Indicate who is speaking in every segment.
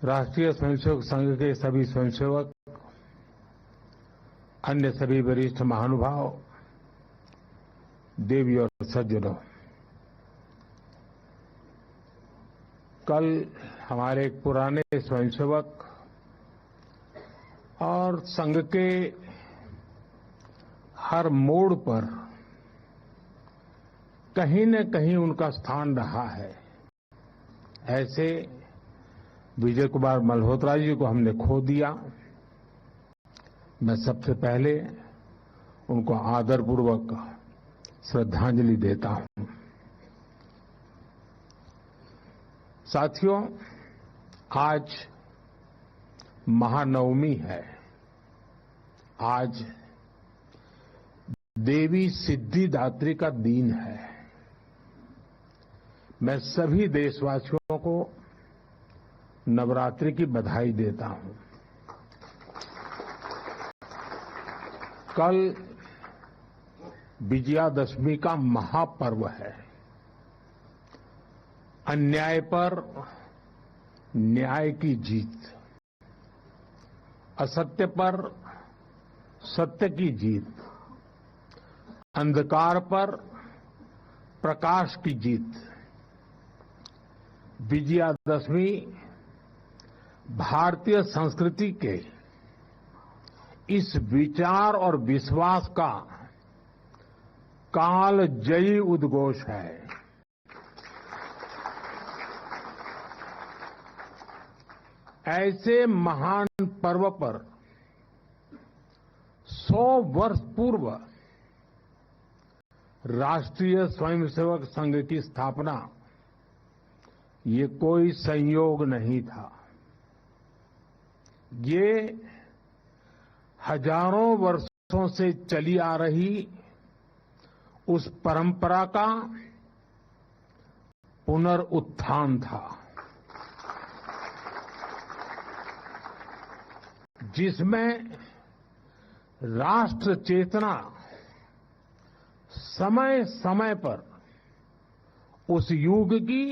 Speaker 1: राष्ट्रीय स्वयंसेवक संघ के सभी स्वयंसेवक, अन्य सभी वरिष्ठ महानुभाव, देवी और सज्जनों, कल हमारे एक पुराने स्वयंसेवक और संघ के हर मोड़ पर कहीं न कहीं उनका स्थान रहा है, ऐसे विजय कुमार मल्होत्रा जी को हमने खो दिया। मैं सबसे पहले उनको आदरपूर्वक श्रद्धांजलि देता हूं। साथियों, आज महानवमी है। आज देवी सिद्धिदात्री का दिन है। मैं सभी देशवासियों को नवरात्रि की बधाई देता हूं। कल विजयादशमी का महापर्व है। अन्याय पर न्याय की जीत, असत्य पर सत्य की जीत, अंधकार पर प्रकाश की जीत। विजयादशमी भारतीय संस्कृति के इस विचार और विश्वास का कालजयी उद्घोष है। ऐसे महान पर्व पर 100 वर्ष पूर्व राष्ट्रीय स्वयंसेवक संघ की स्थापना ये कोई संयोग नहीं था। ये हजारों वर्षों से चली आ रही उस परंपरा का पुनरुत्थान था, जिसमें राष्ट्र चेतना समय समय पर उस युग की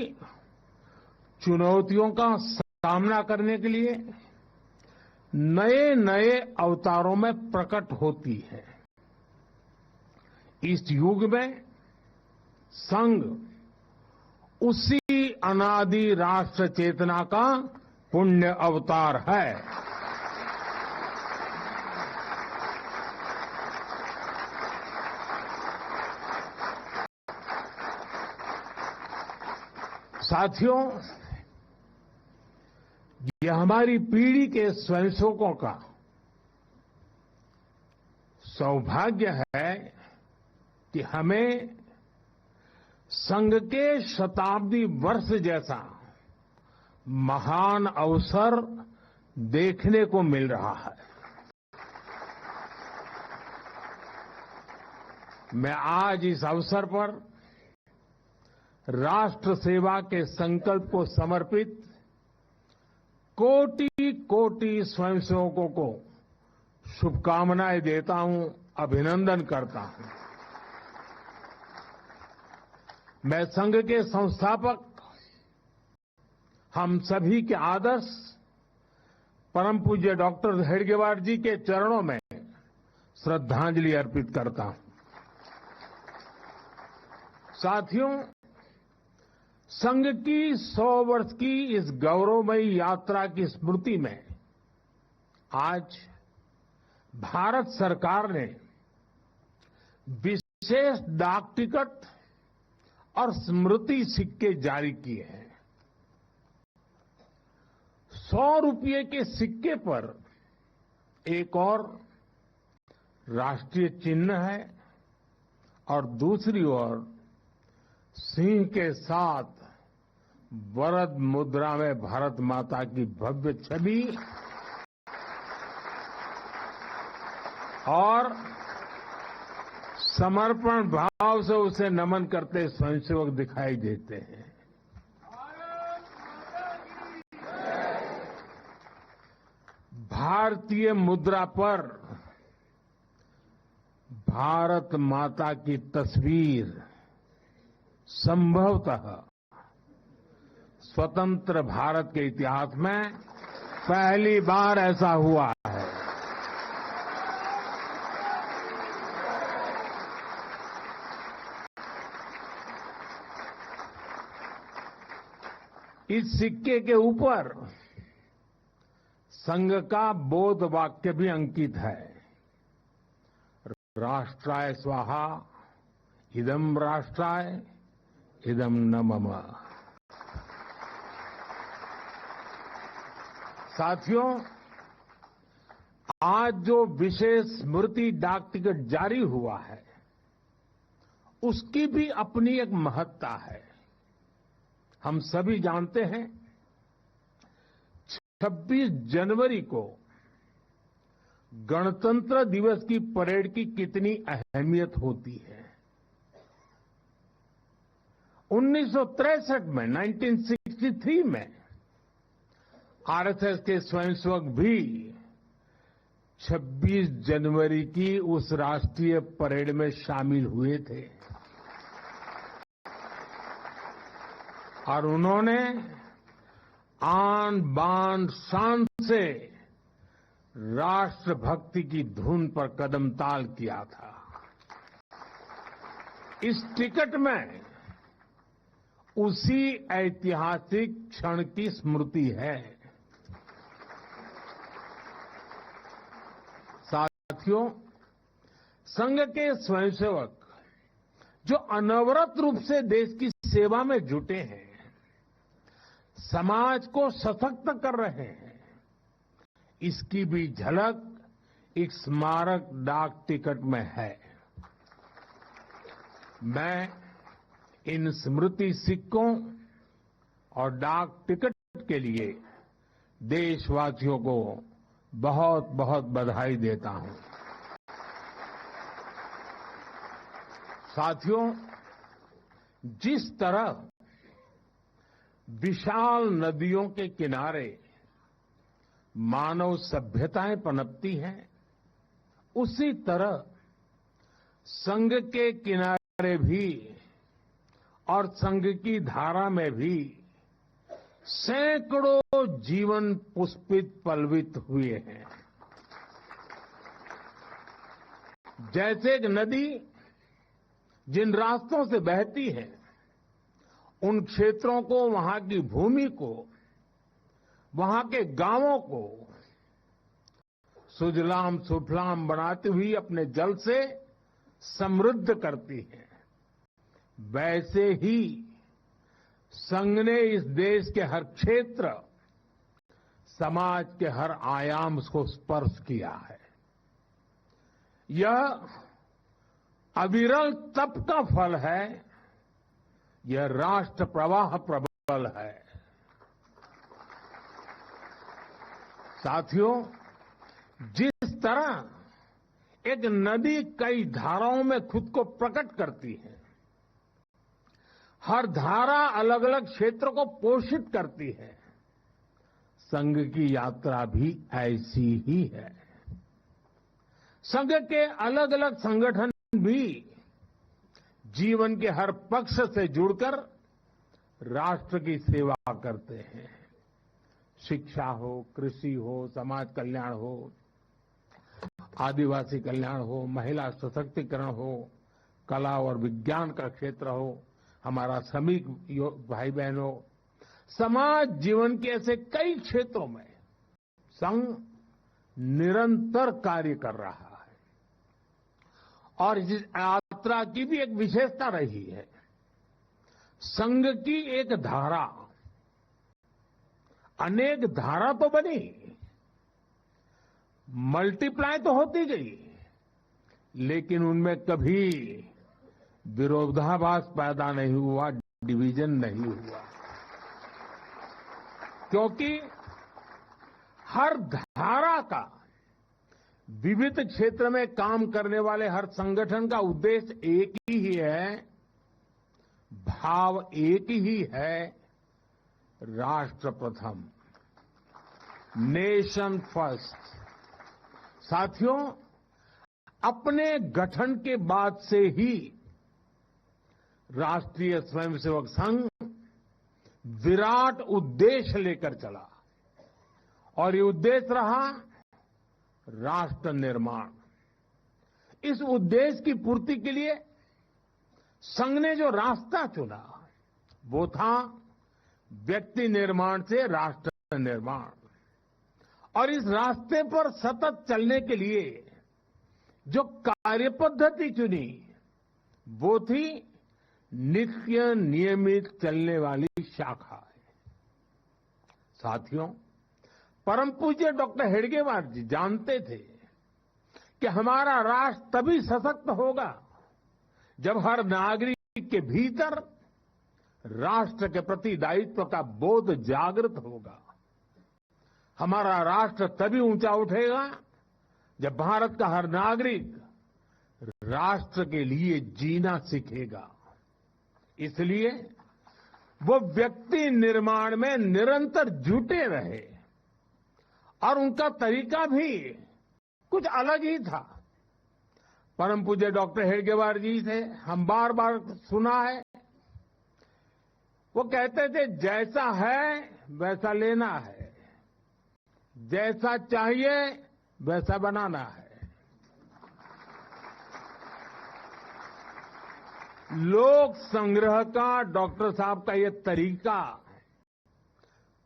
Speaker 1: चुनौतियों का सामना करने के लिए नए नए अवतारों में प्रकट होती है। इस युग में संघ उसी अनादि राष्ट्र चेतना का पुण्य अवतार है। साथियों, यह हमारी पीढ़ी के स्वयंसेवकों का सौभाग्य है कि हमें संघ के शताब्दी वर्ष जैसा महान अवसर देखने को मिल रहा है। मैं आज इस अवसर पर राष्ट्र सेवा के संकल्प को समर्पित कोटि कोटि स्वयंसेवकों को शुभकामनाएं देता हूं, अभिनंदन करता हूं। मैं संघ के संस्थापक, हम सभी के आदर्श परम पूज्य डॉक्टर हेडगेवार जी के चरणों में श्रद्धांजलि अर्पित करता हूं। साथियों, संघ की 100 वर्ष की इस गौरवमयी यात्रा की स्मृति में आज भारत सरकार ने विशेष डाक टिकट और स्मृति सिक्के जारी किए हैं। 100 रुपये के सिक्के पर एक और राष्ट्रीय चिन्ह है और दूसरी ओर सिंह के साथ वरद मुद्रा में भारत माता की भव्य छवि और समर्पण भाव से उसे नमन करते स्वयंसेवक दिखाई देते हैं। भारतीय मुद्रा पर भारत माता की तस्वीर संभवतः स्वतंत्र भारत के इतिहास में पहली बार ऐसा हुआ है। इस सिक्के के ऊपर संघ का बोध वाक्य भी अंकित है। राष्ट्राय स्वाहा इदं राष्ट्राय इदं न मम। साथियों, आज जो विशेष स्मृति डाक टिकट जारी हुआ है, उसकी भी अपनी एक महत्ता है। हम सभी जानते हैं 26 जनवरी को गणतंत्र दिवस की परेड की कितनी अहमियत होती है। 1963 में 1963 में आरएसएस के स्वयंसेवक भी 26 जनवरी की उस राष्ट्रीय परेड में शामिल हुए थे और उन्होंने आन बान शान से राष्ट्रभक्ति की धुन पर कदम ताल किया था। इस टिकट में उसी ऐतिहासिक क्षण की स्मृति है। साथियों, संघ के स्वयंसेवक जो अनवरत रूप से देश की सेवा में जुटे हैं, समाज को सशक्त कर रहे हैं, इसकी भी झलक एक स्मारक डाक टिकट में है। मैं इन स्मृति सिक्कों और डाक टिकट के लिए देशवासियों को बहुत बहुत बधाई देता हूं। साथियों, जिस तरह विशाल नदियों के किनारे मानव सभ्यताएं पनपती हैं, उसी तरह संघ के किनारे भी और संघ की धारा में भी सैकड़ों जीवन पुष्पित पल्वित हुए हैं। जैसे एक नदी जिन रास्तों से बहती है, उन क्षेत्रों को, वहां की भूमि को, वहां के गांवों को सुजलाम सुफलाम बनाती हुई अपने जल से समृद्ध करती है, वैसे ही संघ ने इस देश के हर क्षेत्र, समाज के हर आयाम को स्पर्श किया है। यह अविरल तप का फल है, यह राष्ट्र प्रवाह प्रबल है। साथियों, जिस तरह एक नदी कई धाराओं में खुद को प्रकट करती है, हर धारा अलग अलग क्षेत्र को पोषित करती है, संघ की यात्रा भी ऐसी ही है। संघ के अलग अलग संगठन भी जीवन के हर पक्ष से जुड़कर राष्ट्र की सेवा करते हैं। शिक्षा हो, कृषि हो, समाज कल्याण हो, आदिवासी कल्याण हो, महिला सशक्तिकरण हो, कला और विज्ञान का क्षेत्र हो, हमारा श्रमिक भाई बहनों, समाज जीवन के ऐसे कई क्षेत्रों में संघ निरंतर कार्य कर रहा है। और इस यात्रा की भी एक विशेषता रही है। संघ की एक धारा, अनेक धारा तो बनी, मल्टीप्लाई तो होती गई, लेकिन उनमें कभी विरोधाभास पैदा नहीं हुआ, डिवीजन नहीं हुआ, क्योंकि हर धारा का विविध क्षेत्र में काम करने वाले हर संगठन का उद्देश्य एक ही है, भाव एक ही है, राष्ट्र प्रथम, नेशन फर्स्ट। साथियों, अपने गठन के बाद से ही राष्ट्रीय स्वयंसेवक संघ विराट उद्देश्य लेकर चला और ये उद्देश्य रहा राष्ट्र निर्माण। इस उद्देश्य की पूर्ति के लिए संघ ने जो रास्ता चुना वो था व्यक्ति निर्माण से राष्ट्र निर्माण। और इस रास्ते पर सतत चलने के लिए जो कार्यपद्धति चुनी वो थी नित्य नियमित चलने वाली शाखा। साथियों, परम पूज्य डॉक्टर हेडगेवार जी जानते थे कि हमारा राष्ट्र तभी सशक्त होगा जब हर नागरिक के भीतर राष्ट्र के प्रति दायित्व का बोध जागृत होगा। हमारा राष्ट्र तभी ऊंचा उठेगा जब भारत का हर नागरिक राष्ट्र के लिए जीना सीखेगा। इसलिए वो व्यक्ति निर्माण में निरंतर जुटे रहे और उनका तरीका भी कुछ अलग ही था। परम पूज्य डॉक्टर हेडगेवार जी से हम बार बार सुना है, वो कहते थे जैसा है वैसा लेना है, जैसा चाहिए वैसा बनाना है। लोक संग्रह का डॉक्टर साहब का ये तरीका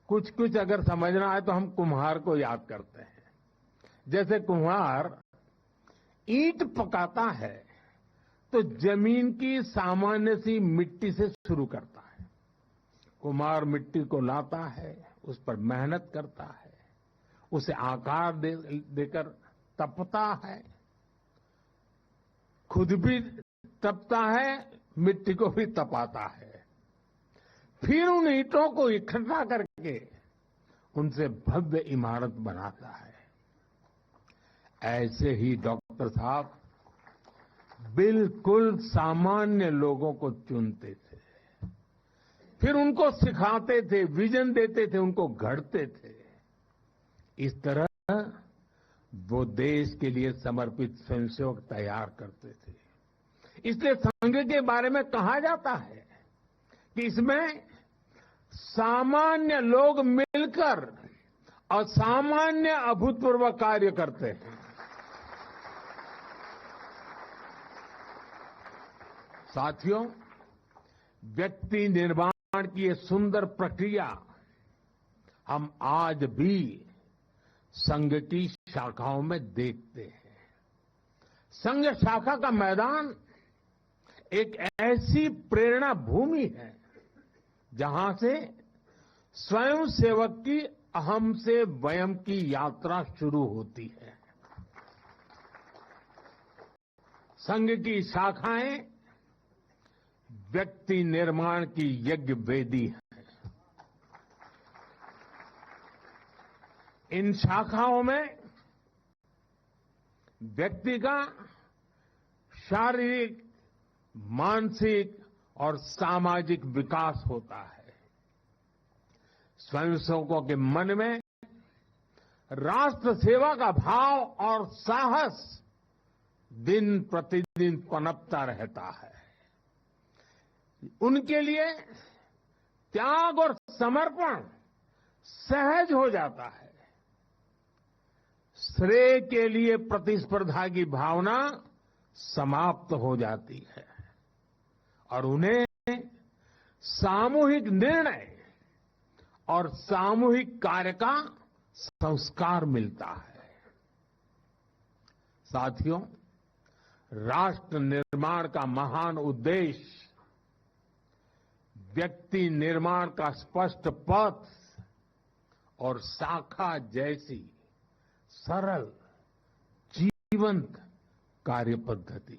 Speaker 1: कुछ कुछ अगर समझना है तो हम कुम्हार को याद करते हैं। जैसे कुम्हार ईंट पकाता है तो जमीन की सामान्य सी मिट्टी से शुरू करता है। कुम्हार मिट्टी को लाता है, उस पर मेहनत करता है, उसे आकार देकर तपता है, खुद भी तपता है, मिट्टी को भी तपाता है, फिर उन ईंटों को इकट्ठा करके उनसे भव्य इमारत बनाता है। ऐसे ही डॉक्टर साहब बिल्कुल सामान्य लोगों को चुनते थे, फिर उनको सिखाते थे, विजन देते थे, उनको गढ़ते थे। इस तरह वो देश के लिए समर्पित स्वयंसेवक तैयार करते थे। इसलिए संघ के बारे में कहा जाता है कि इसमें सामान्य लोग मिलकर असामान्य अभूतपूर्व कार्य करते हैं। साथियों, व्यक्ति निर्माण की ये सुंदर प्रक्रिया हम आज भी संघ की शाखाओं में देखते हैं। संघ शाखा का मैदान एक ऐसी प्रेरणा भूमि है जहां से स्वयं सेवक की अहम से वयम की यात्रा शुरू होती है। संघ की शाखाएं व्यक्ति निर्माण की यज्ञ वेदी है। इन शाखाओं में व्यक्ति का शारीरिक, मानसिक और सामाजिक विकास होता है। स्वयंसेवकों के मन में राष्ट्र सेवा का भाव और साहस दिन प्रतिदिन पनपता रहता है। उनके लिए त्याग और समर्पण सहज हो जाता है। श्रेय के लिए प्रतिस्पर्धा की भावना समाप्त हो जाती है और उन्हें सामूहिक निर्णय और सामूहिक कार्य का संस्कार मिलता है। साथियों, राष्ट्र निर्माण का महान उद्देश्य व्यक्ति निर्माण का स्पष्ट पथ और शाखा जैसी सरल जीवंत कार्य पद्धति,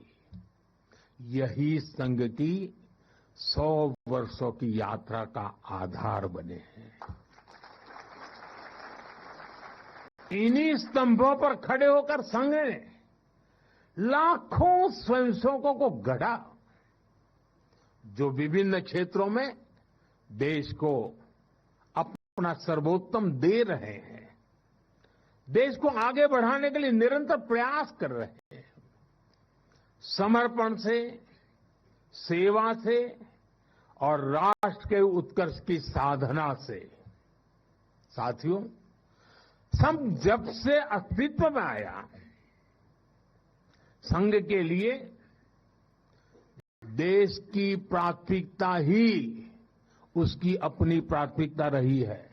Speaker 1: यही संघ की 100 वर्षों की यात्रा का आधार बने हैं। इन्हीं स्तंभों पर खड़े होकर संघ ने लाखों स्वयंसेवकों को गढ़ा, जो विभिन्न क्षेत्रों में देश को अपना सर्वोत्तम दे रहे हैं, देश को आगे बढ़ाने के लिए निरंतर प्रयास कर रहे हैं। समर्पण से, सेवा से और राष्ट्र के उत्कर्ष की साधना से। साथियों, संघ जब से अस्तित्व में आया, संघ के लिए देश की प्राथमिकता ही उसकी अपनी प्राथमिकता रही है।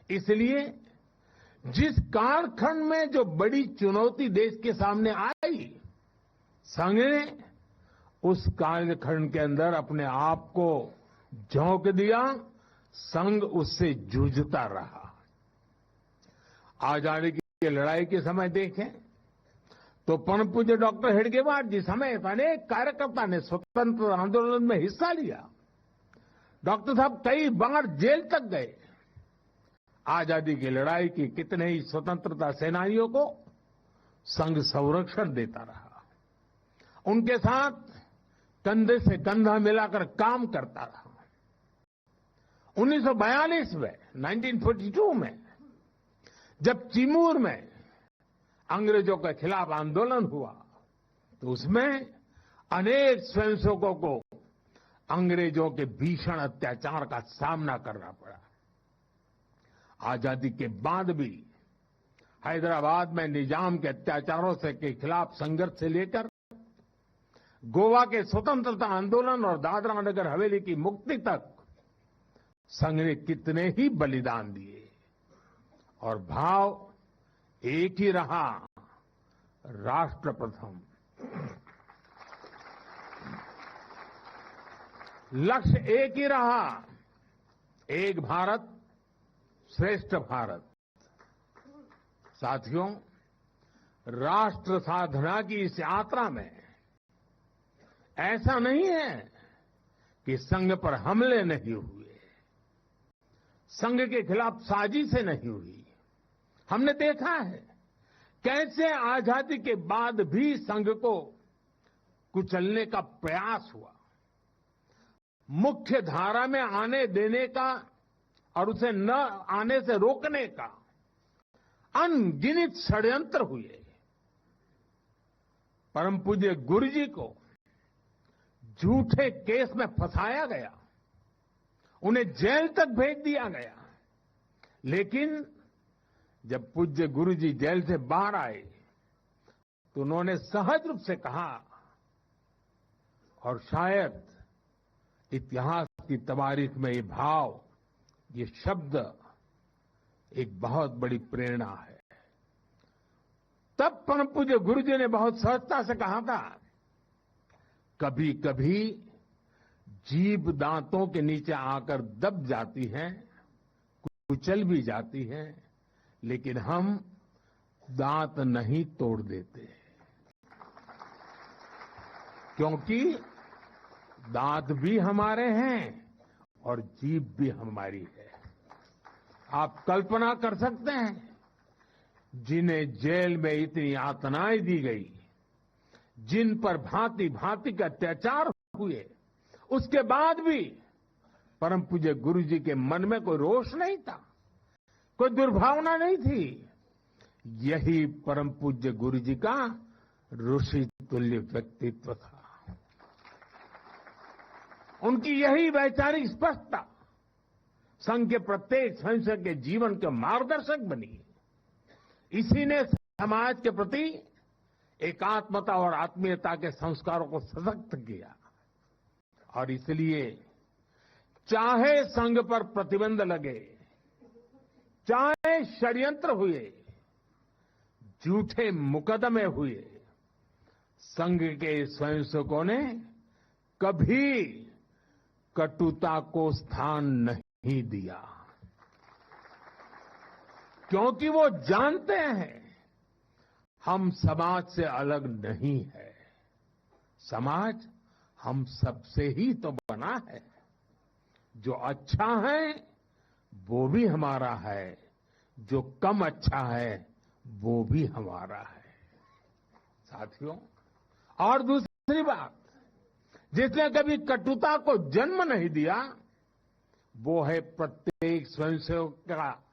Speaker 1: इसलिए जिस कालखंड में जो बड़ी चुनौती देश के सामने आई, संघ ने उस कालखंड के अंदर अपने आप को झोंक दिया, संघ उससे जूझता रहा। आजादी की लड़ाई के समय देखें तो परम पूज्य डॉक्टर हेडगेवार जी समेत अनेक कार्यकर्ता ने स्वतंत्रता आंदोलन में हिस्सा लिया। डॉक्टर साहब कई बार जेल तक गए। आजादी की लड़ाई की कितने ही स्वतंत्रता सेनानियों को संघ संरक्षण देता रहा, उनके साथ कंधे से कंधा मिलाकर काम करता रहा। 1942 में 1942 में जब चिमूर में अंग्रेजों के खिलाफ आंदोलन हुआ तो उसमें अनेक स्वयंसेवकों को अंग्रेजों के भीषण अत्याचार का सामना करना पड़ा। आजादी के बाद भी हैदराबाद में निजाम के अत्याचारों के खिलाफ संघर्ष से लेकर गोवा के स्वतंत्रता आंदोलन और दादरा नगर हवेली की मुक्ति तक संघ ने कितने ही बलिदान दिए और भाव एक ही रहा, राष्ट्र प्रथम। लक्ष्य एक ही रहा, एक भारत श्रेष्ठ भारत। साथियों, राष्ट्र साधना की इस यात्रा में ऐसा नहीं है कि संघ पर हमले नहीं हुए, संघ के खिलाफ साजिशें नहीं हुई। हमने देखा है कैसे आजादी के बाद भी संघ को कुचलने का प्रयास हुआ, मुख्य धारा में आने देने का और उसे न आने से रोकने का अनगिनत षड्यंत्र हुए। परम पूज्य गुरु जी को झूठे केस में फंसाया गया, उन्हें जेल तक भेज दिया गया, लेकिन जब पूज्य गुरु जी जेल से बाहर आए तो उन्होंने सहज रूप से कहा, और शायद इतिहास की तवारीख में ये भाव, ये शब्द एक बहुत बड़ी प्रेरणा है। तब परम पूज्य गुरु जी ने बहुत सहजता से कहा था, कभी कभी जीभ दांतों के नीचे आकर दब जाती है, कुचल भी जाती है, लेकिन हम दांत नहीं तोड़ देते, क्योंकि दांत भी हमारे हैं और जीभ भी हमारी है। आप कल्पना कर सकते हैं, जिन्हें जेल में इतनी यातनाएं दी गई, जिन पर भांति भांति के अत्याचार हुए, उसके बाद भी परम पूज्य गुरु जी के मन में कोई रोष नहीं था, कोई दुर्भावना नहीं थी। यही परम पूज्य गुरु जी का ऋषि तुल्य व्यक्तित्व था। उनकी यही वैचारिक स्पष्टता संघ के प्रत्येक स्वयंसेवक के जीवन के मार्गदर्शक बनी। इसी ने समाज के प्रति एकात्मता और आत्मीयता के संस्कारों को सशक्त किया। और इसलिए चाहे संघ पर प्रतिबंध लगे, चाहे षड्यंत्र हुए, झूठे मुकदमे हुए, संघ के स्वयंसेवकों ने कभी कटुता को स्थान नहीं दिया, क्योंकि वो जानते हैं हम समाज से अलग नहीं है। समाज हम सबसे ही तो बना है। जो अच्छा है वो भी हमारा है, जो कम अच्छा है वो भी हमारा है। साथियों, और दूसरी बात, जिसने कभी कटुता को जन्म नहीं दिया, वो है प्रत्येक स्वयंसेवक का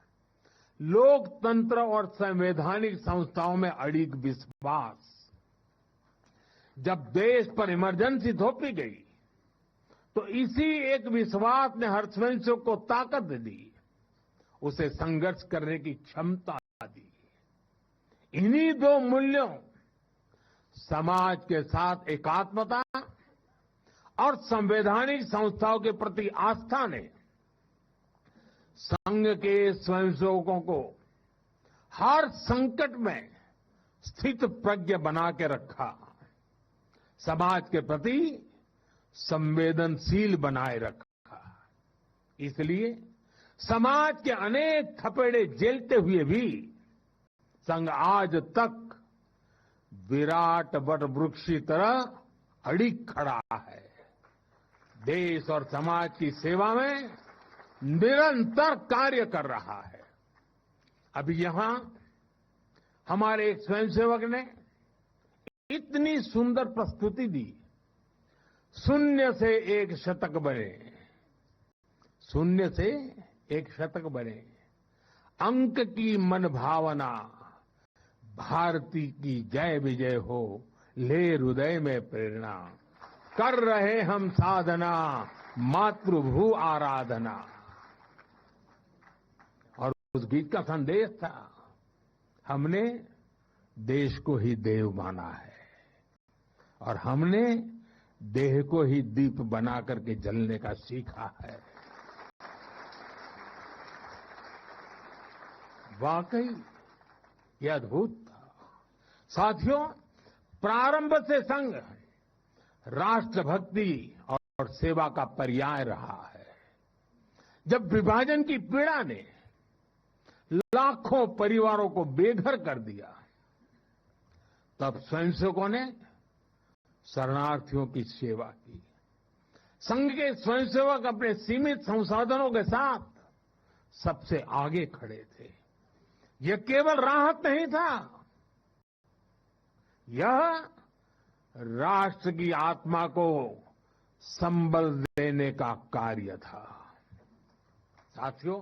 Speaker 1: लोकतंत्र और संवैधानिक संस्थाओं में अडिग विश्वास। जब देश पर इमरजेंसी थोपी गई तो इसी एक विश्वास ने हर स्वयंसेवक को ताकत दी, उसे संघर्ष करने की क्षमता दी। इन्हीं दो मूल्यों, समाज के साथ एकात्मता और संवैधानिक संस्थाओं के प्रति आस्था ने संघ के स्वयंसेवकों को हर संकट में स्थित प्रज्ञ बना के रखा, समाज के प्रति संवेदनशील बनाए रखा। इसलिए समाज के अनेक थपेड़े झेलते हुए भी संघ आज तक विराट वट वृक्ष की तरह अडिग खड़ा है। देश और समाज की सेवा में निरंतर कार्य कर रहा है। अभी यहां हमारे एक स्वयंसेवक ने इतनी सुंदर प्रस्तुति दी, शून्य से एक शतक बने, शून्य से एक शतक बने, अंक की मन भावना, भारती की जय विजय हो, ले हृदय में प्रेरणा, कर रहे हम साधना, मातृभू आराधना। और उस गीत का संदेश था, हमने देश को ही देव माना है और हमने देह को ही दीप बना करके जलने का सीखा है। वाकई ये अद्भुत था। साथियों, प्रारंभ से संघ राष्ट्रभक्ति और सेवा का पर्याय रहा है। जब विभाजन की पीड़ा ने लाखों परिवारों को बेघर कर दिया, तब स्वयंसेवकों ने शरणार्थियों की सेवा की। संघ के स्वयंसेवक अपने सीमित संसाधनों के साथ सबसे आगे खड़े थे। यह केवल राहत नहीं था, यह राष्ट्र की आत्मा को संबल देने का कार्य था। साथियों,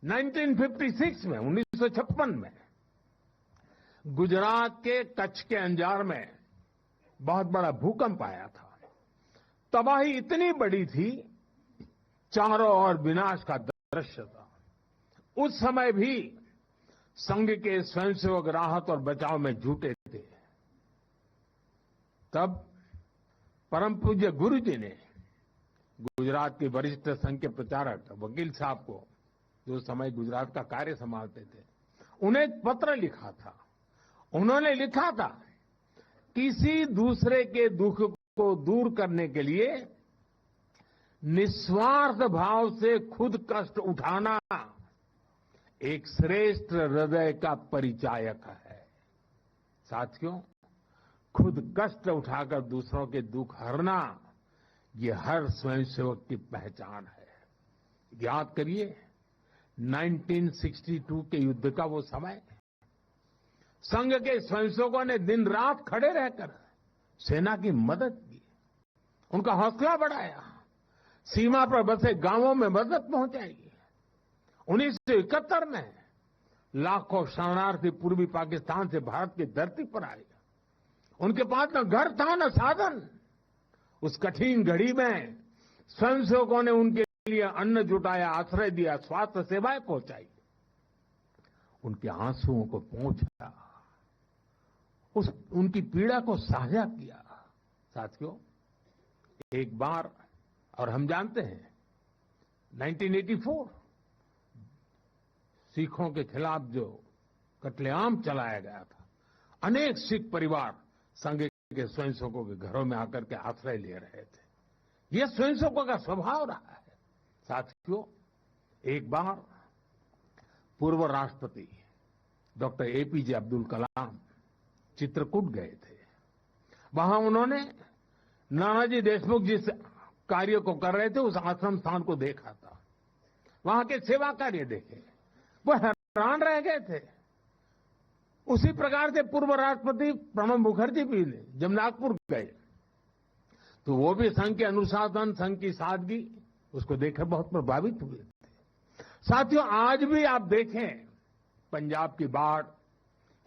Speaker 1: 1956 में 1956 में गुजरात के कच्छ के अंजार में बहुत बड़ा भूकंप आया था। तबाही इतनी बड़ी थी, चारों ओर विनाश का दृश्य था। उस समय भी संघ के स्वयंसेवक राहत और बचाव में जुटे थे। तब परम पूज्य गुरु जी ने गुजरात के वरिष्ठ संघ के प्रचारक वकील साहब को, जो समय गुजरात का कार्य संभालते थे, उन्हें एक पत्र लिखा था। उन्होंने लिखा था, किसी दूसरे के दुख को दूर करने के लिए निस्वार्थ भाव से खुद कष्ट उठाना एक श्रेष्ठ हृदय का परिचायक है। साथियों, खुद कष्ट उठाकर दूसरों के दुख हरना, ये हर स्वयंसेवक की पहचान है। याद करिए 1962 के युद्ध का वो समय, संघ के स्वयंसेवकों ने दिन रात खड़े रहकर सेना की मदद की, उनका हौसला बढ़ाया, सीमा पर बसे गांवों में मदद पहुंचाई। 1971 में लाखों शरणार्थी पूर्वी पाकिस्तान से भारत की धरती पर आए। उनके पास न घर था न साधन। उस कठिन घड़ी में स्वयंसेवकों ने उनके लिए अन्न जुटाया, आश्रय दिया, स्वास्थ्य सेवाएं पहुंचाई, उनके आंसुओं को पहुंचा, उनकी पीड़ा को साझा किया। साथियों, एक बार, और हम जानते हैं 1984 सिखों के खिलाफ जो कत्लेआम चलाया गया था, अनेक सिख परिवार संघ के स्वयंसेवकों के घरों में आकर के आश्रय ले रहे थे। यह स्वयंसेवकों का स्वभाव रहा है। साथियों, एक बार पूर्व राष्ट्रपति डॉक्टर एपीजे अब्दुल कलाम चित्रकूट गए थे। वहां उन्होंने नानाजी देशमुख जिस कार्य को कर रहे थे, उस आश्रम स्थान को देखा था, वहां के सेवा कार्य देखे, वो हैरान रह गए थे। उसी प्रकार से पूर्व राष्ट्रपति प्रणब मुखर्जी भी जब नागपुर गए तो वो भी संघ के अनुशासन, संघ की सादगी, उसको देखकर बहुत प्रभावित हुए थे। साथियों, आज भी आप देखें, पंजाब की बाढ़,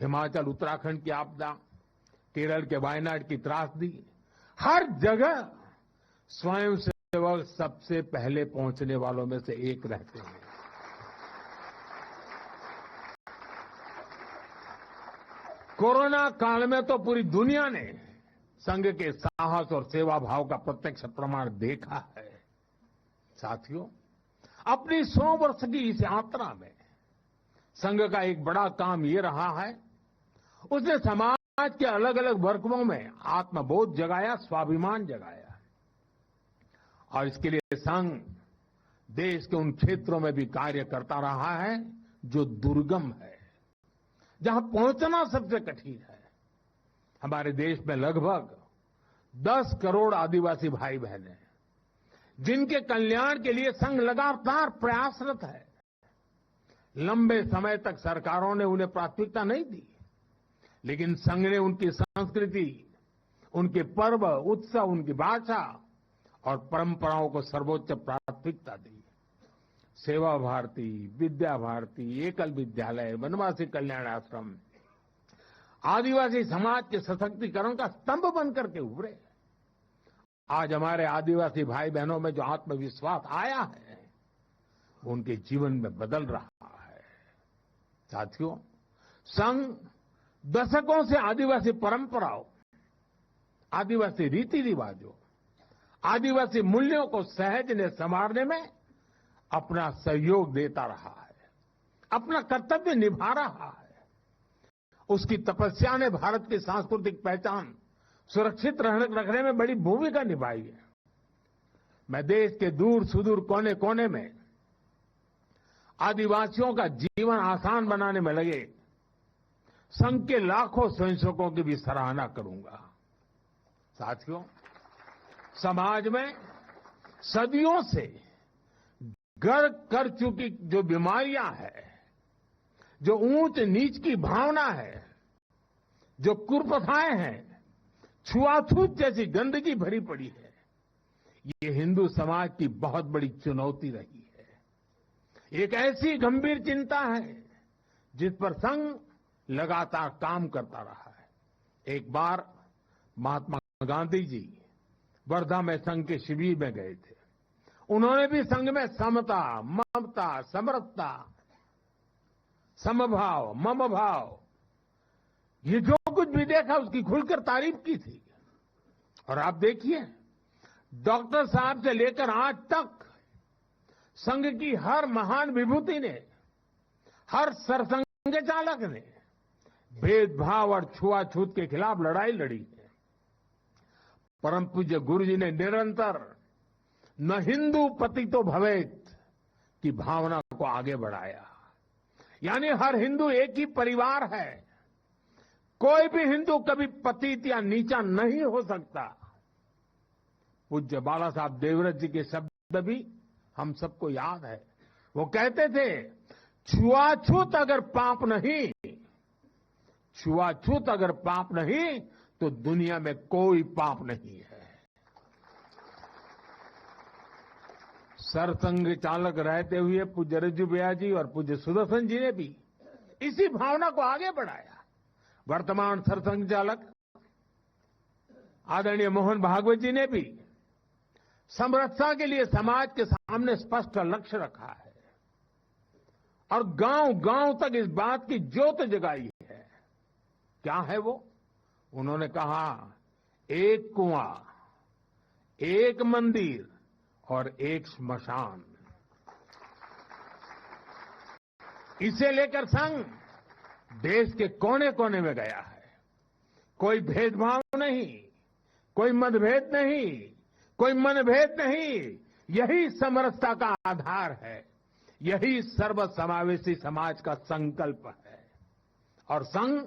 Speaker 1: हिमाचल उत्तराखंड की आपदा, केरल के वायनाड की त्रासदी, हर जगह स्वयंसेवक सबसे पहले पहुंचने वालों में से एक रहते हैं। कोरोना काल में तो पूरी दुनिया ने संघ के साहस और सेवा भाव का प्रत्यक्ष प्रमाण देखा है। साथियों, अपनी 100 वर्ष की इस यात्रा में संघ का एक बड़ा काम ये रहा है, उसने समाज के अलग अलग वर्गों में आत्मबोध जगाया, स्वाभिमान जगाया। और इसके लिए संघ देश के उन क्षेत्रों में भी कार्य करता रहा है जो दुर्गम है, जहां पहुंचना सबसे कठिन है। हमारे देश में लगभग 10 करोड़ आदिवासी भाई बहन हैं, जिनके कल्याण के लिए संघ लगातार प्रयासरत है। लंबे समय तक सरकारों ने उन्हें प्राथमिकता नहीं दी, लेकिन संघ ने उनकी संस्कृति, उनके पर्व, उत्सव, उनकी भाषा और परंपराओं को सर्वोच्च प्राथमिकता दी। सेवा भारती, विद्या भारती, एकल विद्यालय, वनवासी कल्याण आश्रम आदिवासी समाज के सशक्तिकरण का स्तंभ बनकर के उभरे। आज हमारे आदिवासी भाई बहनों में जो आत्मविश्वास आया है, उनके जीवन में बदल रहा है। साथियों, संघ दशकों से आदिवासी परंपराओं, आदिवासी रीति रिवाजों, आदिवासी मूल्यों को सहजने संवारने में अपना सहयोग देता रहा है, अपना कर्तव्य निभा रहा है। उसकी तपस्या ने भारत की सांस्कृतिक पहचान सुरक्षित रखने में बड़ी भूमिका निभाई है। मैं देश के दूर सुदूर कोने कोने में आदिवासियों का जीवन आसान बनाने में लगे संघ के लाखों स्वयंसेवकों की भी सराहना करूंगा। साथियों, समाज में सदियों से गढ़ कर चुकी जो बीमारियां हैं, जो ऊंच नीच की भावना है, जो कुप्रथाएं हैं, छुआछूत जैसी गंदगी भरी पड़ी है, ये हिंदू समाज की बहुत बड़ी चुनौती रही है। एक ऐसी गंभीर चिंता है जिस पर संघ लगातार काम करता रहा है। एक बार महात्मा गांधी जी वर्धा में संघ के शिविर में गए थे। उन्होंने भी संघ में समता, ममता, समरसता, समभाव, मम भाव, ये जो कुछ भी देखा उसकी खुलकर तारीफ की थी। और आप देखिए, डॉक्टर साहब से लेकर आज तक संघ की हर महान विभूति ने, हर सरसंघ चालक ने भेदभाव और छुआछूत के खिलाफ लड़ाई लड़ी है। परम पूज्य गुरु जी ने निरंतर न हिंदू पतितो भवेत की भावना को आगे बढ़ाया। यानी हर हिंदू एक ही परिवार है, कोई भी हिंदू कभी पतित या नीचा नहीं हो सकता। पूज्य बाला साहब देवव्रत जी के शब्द भी हम सबको याद है। वो कहते थे, छुआछूत अगर पाप नहीं, छुआछूत अगर पाप नहीं तो दुनिया में कोई पाप नहीं है। सरसंघ चालक रहते हुए पूज्य रज्जू भैया जी और पूज्य सुदर्शन जी ने भी इसी भावना को आगे बढ़ाया। वर्तमान सरसंघ चालक आदरणीय मोहन भागवत जी ने भी समरसता के लिए समाज के सामने स्पष्ट लक्ष्य रखा है और गांव गांव तक इस बात की ज्योत जगाई है। क्या है वो? उन्होंने कहा, एक कुआं, एक मंदिर और एक श्मशान। इसे लेकर संघ देश के कोने कोने में गया है। कोई भेदभाव नहीं, कोई मतभेद नहीं, कोई मनभेद नहीं। यही समरसता का आधार है, यही सर्वसमावेशी समाज का संकल्प है। और संघ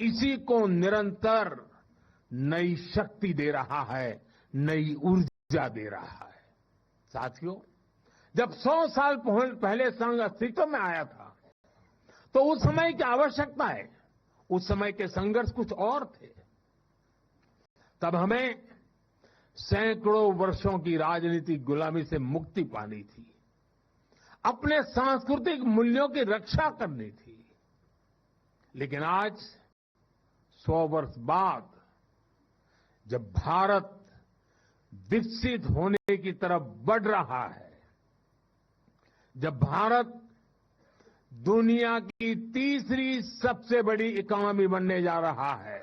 Speaker 1: इसी को निरंतर नई शक्ति दे रहा है, नई ऊर्जा दे रहा है। साथियों, जब 100 साल पहले संघ अस्तित्व में आया था, तो उस समय की आवश्यकताएं, उस समय के संघर्ष कुछ और थे। तब हमें सैकड़ों वर्षों की राजनीतिक गुलामी से मुक्ति पानी थी, अपने सांस्कृतिक मूल्यों की रक्षा करनी थी। लेकिन आज 100 वर्ष बाद जब भारत विकसित होने की तरफ बढ़ रहा है, जब भारत दुनिया की तीसरी सबसे बड़ी इकोनॉमी बनने जा रहा है।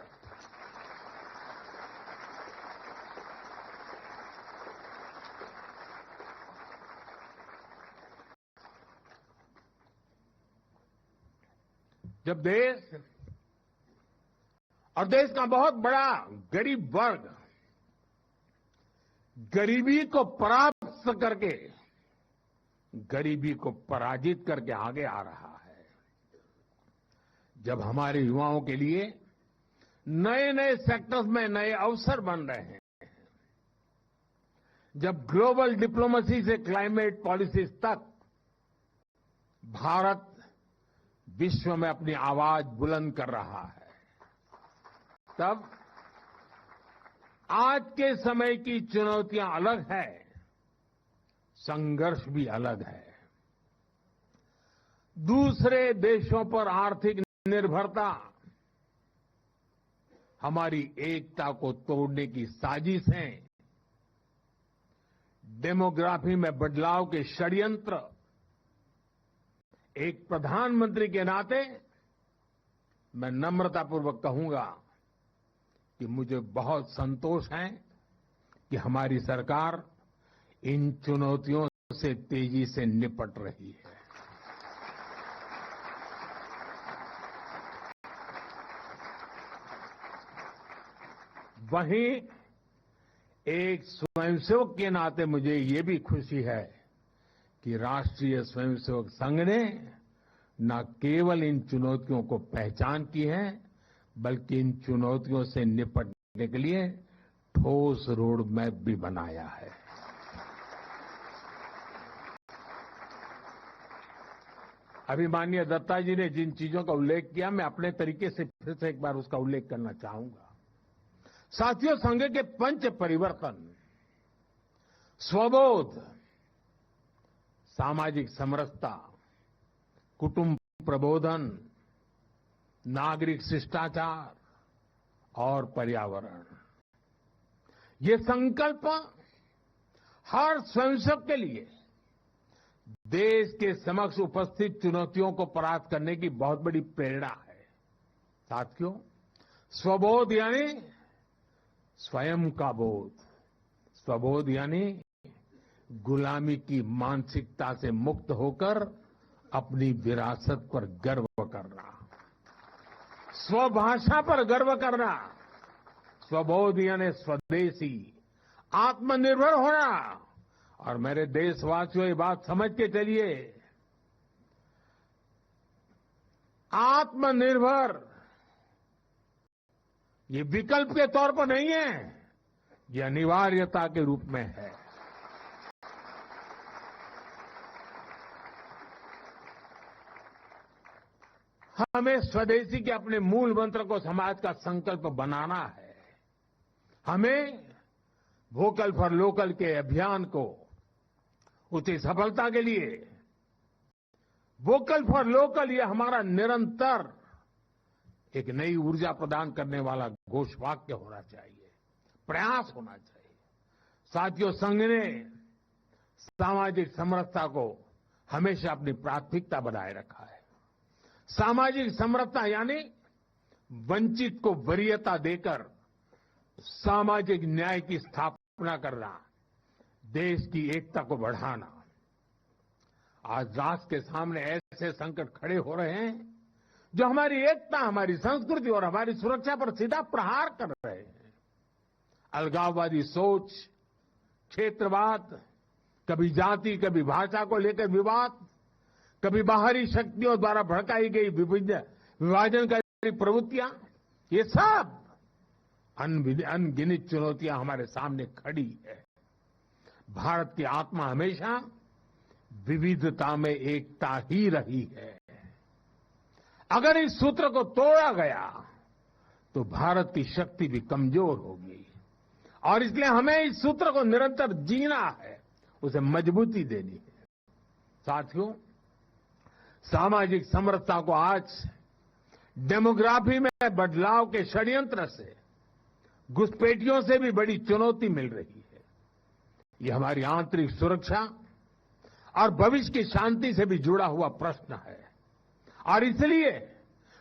Speaker 1: जब देश और देश का बहुत बड़ा गरीब वर्ग गरीबी को परास्त करके गरीबी को पराजित करके आगे आ रहा है, जब हमारे युवाओं के लिए नए नए सेक्टर्स में नए अवसर बन रहे हैं, जब ग्लोबल डिप्लोमेसी से क्लाइमेट पॉलिसीज तक भारत विश्व में अपनी आवाज बुलंद कर रहा है, तब आज के समय की चुनौतियां अलग है, संघर्ष भी अलग है। दूसरे देशों पर आर्थिक निर्भरता हमारी एकता को तोड़ने की साजिश है। डेमोग्राफी में बदलाव के षड्यंत्र। एक प्रधानमंत्री के नाते मैं नम्रतापूर्वक कहूंगा कि मुझे बहुत संतोष है कि हमारी सरकार इन चुनौतियों से तेजी से निपट रही है। वहीं एक स्वयंसेवक के नाते मुझे ये भी खुशी है कि राष्ट्रीय स्वयंसेवक संघ ने न केवल इन चुनौतियों को पहचान की है, बल्कि इन चुनौतियों से निपटने के लिए ठोस रोड मैप भी बनाया है। अभी माननीय दत्ता जी ने जिन चीजों का उल्लेख किया, मैं अपने तरीके से फिर से एक बार उसका उल्लेख करना चाहूंगा। साथियों, संघ के पंच परिवर्तन, स्वबोध, सामाजिक समरसता, कुटुंब प्रबोधन, नागरिक शिष्टाचार और पर्यावरण, ये संकल्प हर स्वयंसेवक के लिए देश के समक्ष उपस्थित चुनौतियों को परास्त करने की बहुत बड़ी प्रेरणा है। साथियों, स्वबोध यानी स्वयं का बोध, स्वबोध यानी गुलामी की मानसिकता से मुक्त होकर अपनी विरासत पर गर्व करना, स्वभाषा पर गर्व करना। स्वबोध यानी स्वदेशी, आत्मनिर्भर होना। और मेरे देशवासियों, ये बात समझ के चलिए, आत्मनिर्भर ये विकल्प के तौर पर नहीं है, ये अनिवार्यता के रूप में है। हमें स्वदेशी के अपने मूल मंत्र को समाज का संकल्प बनाना है। हमें वोकल फॉर लोकल के अभियान को उसकी सफलता के लिए वोकल फॉर लोकल ये हमारा निरंतर एक नई ऊर्जा प्रदान करने वाला घोषवाक्य होना चाहिए, प्रयास होना चाहिए। साथियों, संघ ने सामाजिक समरसता को हमेशा अपनी प्राथमिकता बनाए रखा है। सामाजिक समरसता यानी वंचित को वरीयता देकर सामाजिक न्याय की स्थापना करना, देश की एकता को बढ़ाना। आज राष्ट्र के सामने ऐसे संकट खड़े हो रहे हैं जो हमारी एकता, हमारी संस्कृति और हमारी सुरक्षा पर सीधा प्रहार कर रहे हैं। अलगाववादी सोच, क्षेत्रवाद, कभी जाति, कभी भाषा को लेकर विवाद, कभी बाहरी शक्तियों द्वारा भड़काई गई विभाजनकारी प्रवृत्तियां, ये सब अनगिनत चुनौतियां हमारे सामने खड़ी है। भारत की आत्मा हमेशा विविधता में एकता ही रही है। अगर इस सूत्र को तोड़ा गया तो भारत की शक्ति भी कमजोर होगी, और इसलिए हमें इस सूत्र को निरंतर जीना है, उसे मजबूती देनी है। साथियों, सामाजिक समरसता को आज डेमोग्राफी में बदलाव के षड्यंत्र से, घुसपैठियों से भी बड़ी चुनौती मिल रही है। ये हमारी आंतरिक सुरक्षा और भविष्य की शांति से भी जुड़ा हुआ प्रश्न है। और इसलिए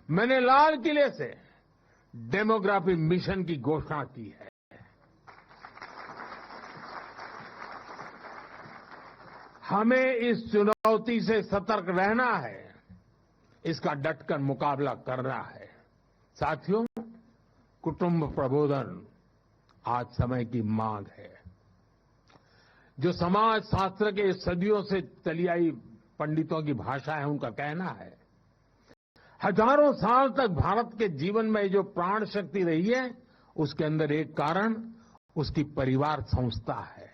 Speaker 1: मैंने लाल किले से डेमोग्राफी मिशन की घोषणा की है। हमें इस चुनौती से सतर्क रहना है, इसका डटकर मुकाबला करना है। साथियों, कुटुंब प्रबोधन आज समय की मांग है। जो समाज शास्त्र के सदियों से चली आई पंडितों की भाषा है, उनका कहना है, हजारों साल तक भारत के जीवन में जो प्राण शक्ति रही है, उसके अंदर एक कारण उसकी परिवार संस्था है।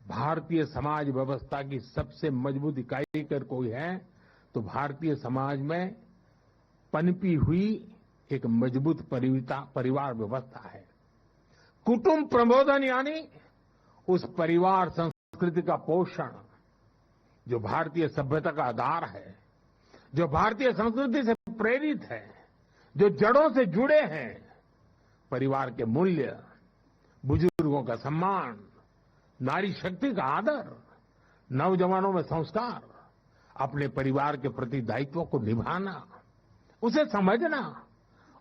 Speaker 1: भारतीय समाज व्यवस्था की सबसे मजबूत इकाई अगर कोई है तो भारतीय समाज में पनपी हुई एक मजबूत परिवार व्यवस्था है। कुटुंब प्रबोधन यानी उस परिवार संस्कृति का पोषण जो भारतीय सभ्यता का आधार है, जो भारतीय संस्कृति से प्रेरित है, जो जड़ों से जुड़े हैं। परिवार के मूल्य, बुजुर्गों का सम्मान, नारी शक्ति का आदर, नौजवानों में संस्कार, अपने परिवार के प्रति दायित्वों को निभाना, उसे समझना,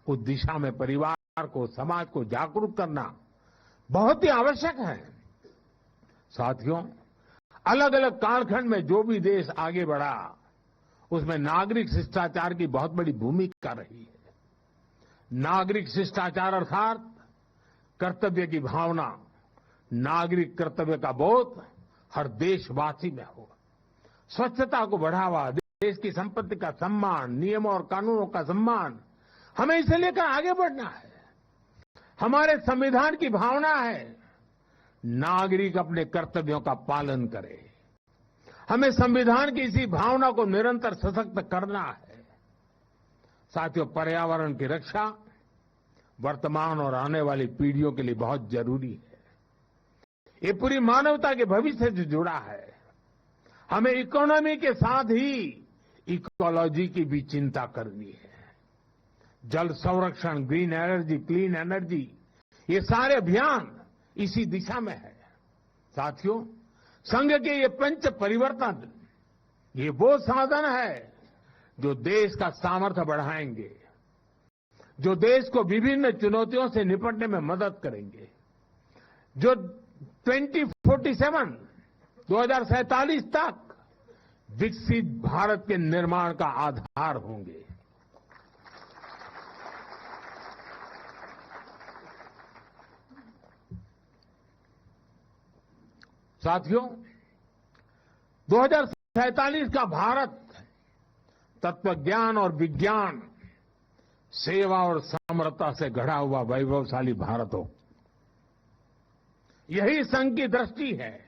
Speaker 1: उस दिशा में परिवार को, समाज को जागरूक करना बहुत ही आवश्यक है। साथियों, अलग अलग कालखंड में जो भी देश आगे बढ़ा, उसमें नागरिक शिष्टाचार की बहुत बड़ी भूमिका रही है। नागरिक शिष्टाचार अर्थात कर्तव्य की भावना, नागरिक कर्तव्य का बोध हर देशवासी में हो। स्वच्छता को बढ़ावा, देश की संपत्ति का सम्मान, नियमों और कानूनों का सम्मान, हमें इसे लेकर आगे बढ़ना है। हमारे संविधान की भावना है, नागरिक अपने कर्तव्यों का पालन करे। हमें संविधान की इसी भावना को निरंतर सशक्त करना है। साथियों, पर्यावरण की रक्षा वर्तमान और आने वाली पीढ़ियों के लिए बहुत जरूरी है। ये पूरी मानवता के भविष्य से जुड़ा है। हमें इकोनॉमी के साथ ही इकोलॉजी की भी चिंता करनी है। जल संरक्षण, ग्रीन एनर्जी, क्लीन एनर्जी, ये सारे अभियान इसी दिशा में है। साथियों, संघ के ये पंच परिवर्तन, ये वो साधन है जो देश का सामर्थ्य बढ़ाएंगे, जो देश को विभिन्न चुनौतियों से निपटने में मदद करेंगे, जो 2047 तक विकसित भारत के निर्माण का आधार होंगे। साथियों, 2047 का भारत तत्वज्ञान और विज्ञान, सेवा और समरसता से घड़ा हुआ वैभवशाली भारत हो। यही संघ की दृष्टि है,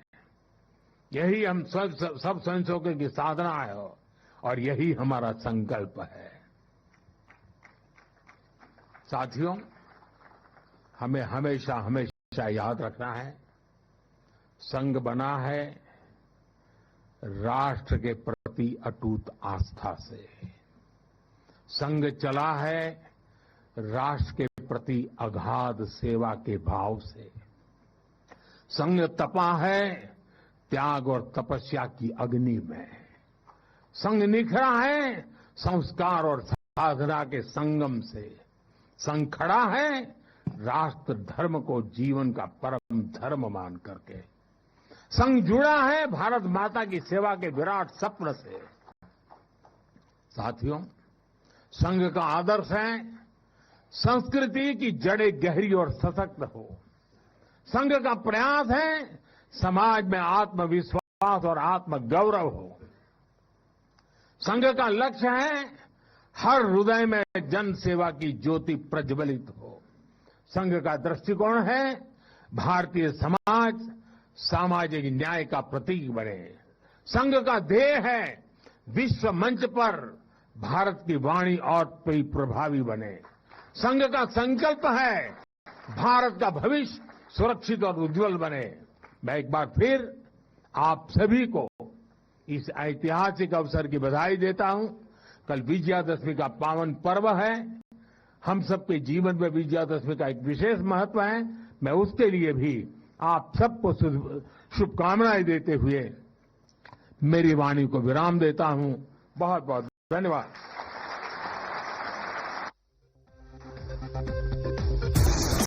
Speaker 1: यही हम सब संशोधन की साधना है और यही हमारा संकल्प है। साथियों, हमें हमेशा हमेशा याद रखना है, संघ बना है राष्ट्र के प्रति अटूट आस्था से। संघ चला है राष्ट्र के प्रति अगाध सेवा के भाव से। संघ तपा है त्याग और तपस्या की अग्नि में। संघ निखरा है संस्कार और साधना के संगम से। संघ खड़ा है राष्ट्र धर्म को जीवन का परम धर्म मान करके। संघ जुड़ा है भारत माता की सेवा के विराट स्वप्न से। साथियों, संघ का आदर्श है संस्कृति की जड़ें गहरी और सशक्त हो। संघ का प्रयास है समाज में आत्मविश्वास और आत्मगौरव हो। संघ का लक्ष्य है हर हृदय में जन सेवा की ज्योति प्रज्वलित हो। संघ का दृष्टिकोण है भारतीय समाज सामाजिक न्याय का प्रतीक बने। संघ का ध्येय है विश्व मंच पर भारत की वाणी और प्रभावी बने। संघ का संकल्प है भारत का भविष्य सुरक्षित और उज्जवल बने। मैं एक बार फिर आप सभी को इस ऐतिहासिक अवसर की बधाई देता हूं। कल विजयादशमी का पावन पर्व है। हम सबके जीवन में विजयादशमी का एक विशेष महत्व है। मैं उसके लिए भी आप सबको शुभकामनाएं देते हुए मेरी वाणी को विराम देता हूं। बहुत बहुत धन्यवाद।